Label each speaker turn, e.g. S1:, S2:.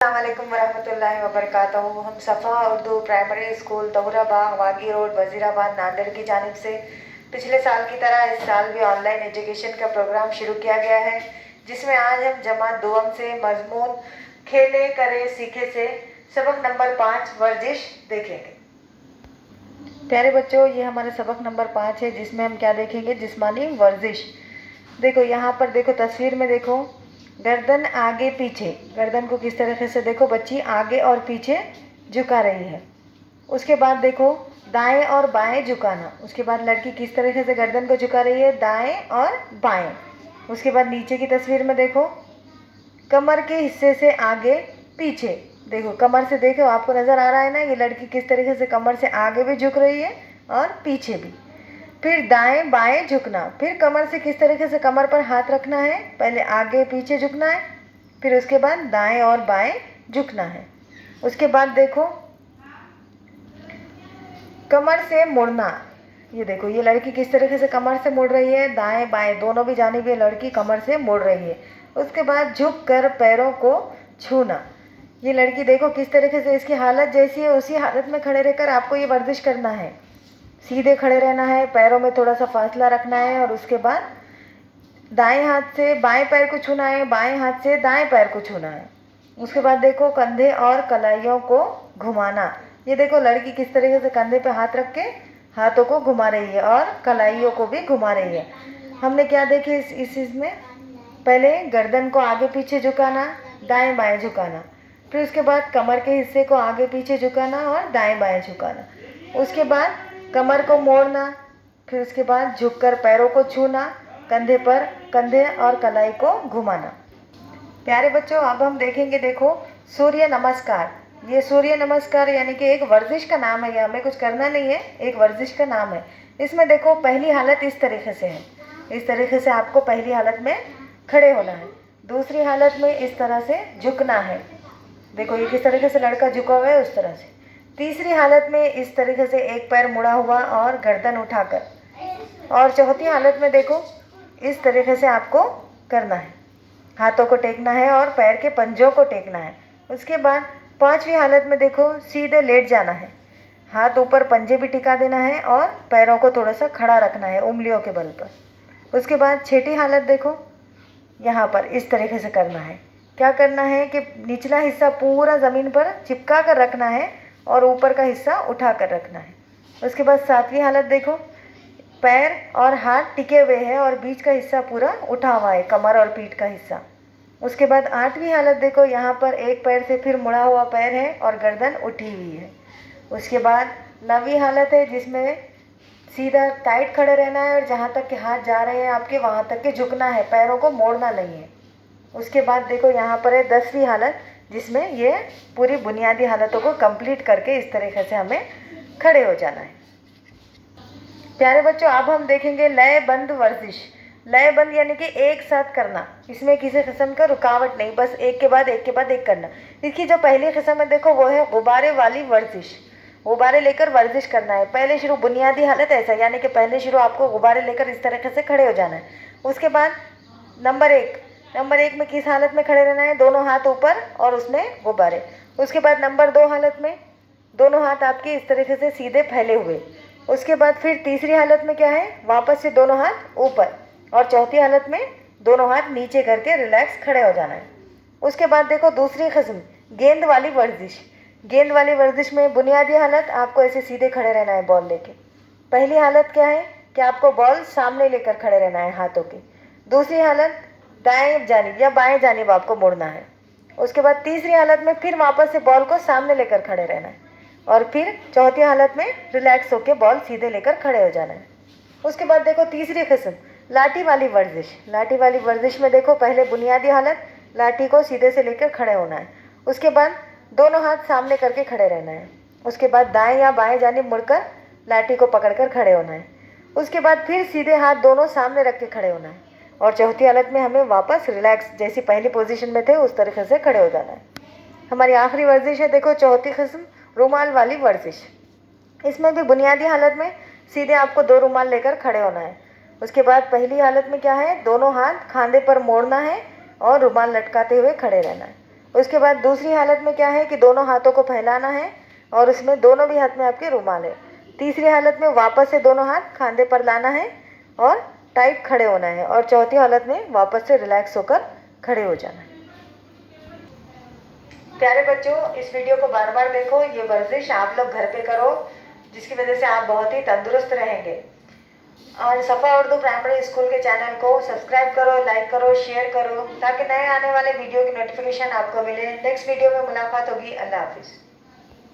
S1: अस्सलामुअलैकुम वरहमतुल्लाहि वबरकातुहू। हम सफ़ा उर्दू प्राइमरी स्कूल तहुरा बाग वागी रोड वजीराबाद नांदेड़ की जानिब से पिछले साल की तरह इस साल भी ऑनलाइन एजुकेशन का प्रोग्राम शुरू किया गया है, जिसमें आज हम जमात दुआम से मजमून खेले करे सीखे से सबक नंबर 5 वर्जिश देखेंगे। प्यारे बच्चों, ये हमारा सबक नंबर 5 है, जिसमें हम क्या देखेंगे? जिस्मानी वर्जिश। देखो यहाँ पर, देखो तस्वीर में, देखो गर्दन आगे पीछे, गर्दन को किस तरीके से देखो बच्ची आगे और पीछे झुका रही है। उसके बाद देखो दाएं और बाएं झुकाना। उसके बाद लड़की किस तरीके से गर्दन को झुका रही है? दाएं और बाएं। उसके बाद नीचे की तस्वीर में देखो कमर के हिस्से से आगे पीछे, देखो कमर से, देखो आपको नज़र आ रहा है ना, ये लड़की किस तरीके से कमर से आगे भी झुक रही है और पीछे भी। फिर दाएं बाएं झुकना, फिर कमर से किस तरीके से कमर पर हाथ रखना है, पहले आगे पीछे झुकना है, फिर उसके बाद दाएं और बाएं झुकना है। उसके बाद देखो कमर से मुड़ना। ये देखो ये लड़की किस तरीके से कमर से मुड़ रही है, दाएं बाएं दोनों भी जानिब ये लड़की कमर से मुड़ रही है। उसके बाद झुक कर पैरों को छूना। ये लड़की देखो किस तरीके से, इसकी हालत जैसी है उसी हालत में खड़े रहकर आपको ये वर्जिश करना है। सीधे खड़े रहना है, पैरों में थोड़ा सा फासला रखना है, और उसके बाद दाएं हाथ से बाएं पैर को छूना है, बाएं हाथ से दाएं पैर को छूना है। उसके बाद देखो कंधे और कलाइयों को घुमाना। ये देखो लड़की किस तरीके से कंधे पे हाथ रख के हाथों को घुमा रही है और कलाइयों को भी घुमा रही है। हमने क्या देखे इस चीज़ में? पहले गर्दन को आगे पीछे झुकाना, दाएं बाएं झुकाना, फिर उसके बाद कमर के हिस्से को आगे पीछे झुकाना और दाएं बाएं झुकाना। उसके बाद कमर को मोड़ना, फिर उसके बाद झुककर पैरों को छूना, कंधे पर कंधे और कलाई को घुमाना। प्यारे बच्चों, अब हम देखेंगे, देखो सूर्य नमस्कार। ये सूर्य नमस्कार यानी कि एक वर्जिश का नाम है, ये हमें कुछ करना नहीं है, एक वर्जिश का नाम है। इसमें देखो पहली हालत इस तरीके से है, इस तरीके से आपको पहली हालत में खड़े होना है। दूसरी हालत में इस तरह से झुकना है, देखो ये किस तरीके से लड़का झुका हुआ है उस तरह से। तीसरी हालत में इस तरीके से एक पैर मुड़ा हुआ और गर्दन उठाकर, और चौथी हालत में देखो इस तरीके से आपको करना है, हाथों को टेकना है और पैर के पंजों को टेकना है। उसके बाद पांचवी हालत में देखो सीधे लेट जाना है, हाथ ऊपर पंजे भी टिका देना है और पैरों को थोड़ा सा खड़ा रखना है उंगलियों के बल पर। उसके बाद छठी हालत देखो यहाँ पर इस तरीके से करना है। क्या करना है कि निचला हिस्सा पूरा ज़मीन पर चिपका कर रखना है और ऊपर का हिस्सा उठा कर रखना है। उसके बाद सातवीं हालत देखो पैर और हाथ टिके हुए हैं और बीच का हिस्सा पूरा उठा हुआ है, कमर और पीठ का हिस्सा। उसके बाद आठवीं हालत देखो यहाँ पर एक पैर से फिर मुड़ा हुआ पैर है और गर्दन उठी हुई है। उसके बाद नवीं हालत है जिसमें सीधा टाइट खड़े रहना है और जहाँ तक के हाथ जा रहे हैं आपके वहाँ तक के झुकना है, पैरों को मोड़ना नहीं है। उसके बाद देखो यहाँ पर है 10वीं हालत, जिसमें ये पूरी बुनियादी हालतों को कंप्लीट करके इस तरीके से हमें खड़े हो जाना है। प्यारे बच्चों, अब हम देखेंगे लयबंद वर्जिश। लयबंद यानी कि एक साथ करना, इसमें किसी किस्म का रुकावट नहीं, बस एक के बाद एक के बाद एक करना। इसकी जो पहली किस्म है देखो वो है गुब्बारे वाली वर्जिश। गुब्बारे लेकर वर्जिश करना है। पहले शुरू बुनियादी हालत ऐसा, यानी कि पहले शुरू आपको गुब्बारे लेकर इस तरीके से खड़े हो जाना है। उसके बाद नंबर एक में किस हालत में खड़े रहना है? दोनों हाथ ऊपर और उसमें गुब्बारे। उसके बाद नंबर 2 हालत में दोनों हाथ आपके इस तरीके से सीधे फैले हुए। उसके बाद फिर तीसरी हालत में क्या है? वापस से दोनों हाथ ऊपर, और चौथी हालत में दोनों हाथ नीचे करके रिलैक्स खड़े हो जाना है। उसके बाद देखो दूसरी किस्म गेंद वाली वर्जिश। गेंद वाली वर्जिश में बुनियादी हालत आपको ऐसे सीधे खड़े रहना है बॉल लेके। पहली हालत क्या है कि आपको बॉल सामने लेकर खड़े रहना है हाथों के। दूसरी हालत दाएं जानिब या बाएं जानिब आपको मुड़ना है। उसके बाद तीसरी हालत में फिर वापस से बॉल को सामने लेकर खड़े रहना है, और फिर चौथी हालत में रिलैक्स होकर बॉल सीधे लेकर खड़े हो जाना है। उसके बाद देखो तीसरी किस्म लाठी वाली वर्जिश। लाठी वाली वर्जिश में देखो पहले बुनियादी हालत लाठी को सीधे से लेकर खड़े होना है। उसके बाद दोनों हाथ सामने करके खड़े रहना है। उसके बाद दाएं या बाएं जानिब मुड़कर लाठी को पकड़कर खड़े होना है। उसके बाद फिर सीधे हाथ दोनों सामने रख के खड़े होना है, और चौथी हालत में हमें वापस रिलैक्स जैसी पहली पोजीशन में थे उस तरीके से खड़े हो जाना है। हमारी आखिरी वर्जिश है देखो चौथी किस्म रुमाल वाली वर्जिश। इसमें भी बुनियादी हालत में सीधे आपको 2 रुमाल लेकर खड़े होना है। उसके बाद पहली हालत में क्या है? दोनों हाथ खांधे पर मोड़ना है और रुमाल लटकाते हुए खड़े रहना है। उसके बाद दूसरी हालत में क्या है कि दोनों हाथों को फैलाना है और उसमें दोनों भी हाथ में आपके रुमाल है। तीसरी हालत में वापस से दोनों हाथ खांधे पर लाना है और टाइट खड़े होना है। और चौथी हालत में वापस से रिलैक्स होकर खड़े हो जाना है। प्यारे बच्चों, इस वीडियो को बार बार देखो। ये वर्जिश आप लोग घर पे करो, जिसकी वजह से आप बहुत ही तंदुरुस्त रहेंगे। और सफ़ा उर्दू प्राइमरी स्कूल के चैनल को सब्सक्राइब करो, लाइक करो, शेयर करो, ताकि नए आने वाले वीडियो की नोटिफिकेशन आपको मिले। नेक्स्ट वीडियो में मुलाकात होगी। अल्लाह हाफिज़।